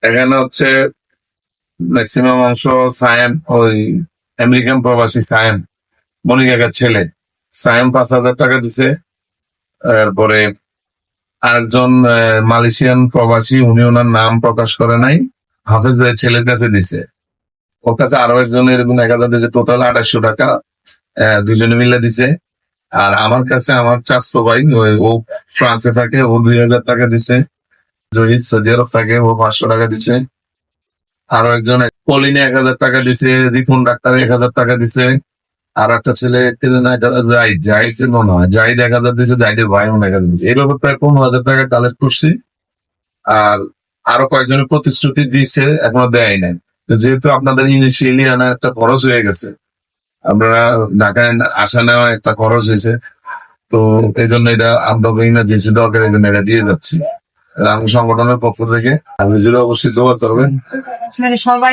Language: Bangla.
এখানে হচ্ছে ম্যাক্সিমাম অংশ সায়েম, ওই আমেরিকান প্রবাসী সায়েম, মনিকাকার ছেলে সায়েম 5,000 টাকা দিছে। তারপরে আরেকজন মালয়েশিয়ান প্রবাসী, উনি ওনার নাম প্রকাশ করে নাই, হাফেজ ভাইয়ের ছেলের কাছে দিছে। ওর কাছে আরো একজন এরকম 1,000 দিছে, টোটাল 2,800 টাকা দুজনে মিলে দিছে। আর আমার কাছে আমার চাচতো ভাই, ও ফ্রান্সে থাকে, ও 2,000 টাকা দিছে। জহিদ সৌদি আরব থাকে, ও 500 টাকা দিছে। আরো একজন কলিনে 1,000 টাকা দিছে, রিফুন ডাক্তার 1,000 টাকা দিছে। আর একটা ছেলে জাহিদ মনে হয়, জাহিদ 1,000 দিছে, জাহিদের ভাই মনে 1,000 দিছে। এইভাবে প্রায় 15,000 টাকা কালেক্ট করছি। আর আরো কয়েকজনের প্রতিশ্রুতি দিয়েছে, এখনো দেয় নাই। তো যেহেতু আপনাদের ইনিশিয়ালি আনা একটা খরচ হয়ে গেছে, আপনারা ঢাকায় আসা নেওয়া একটা খরচ হয়েছে, তো এই জন্য এটা আমরা দিয়েছি দরকার, এই জন্য এটা দিয়ে যাচ্ছি। সংগঠনের পক্ষ থেকে আমি অবশ্যই দোয়া করবেন। মানে সবাই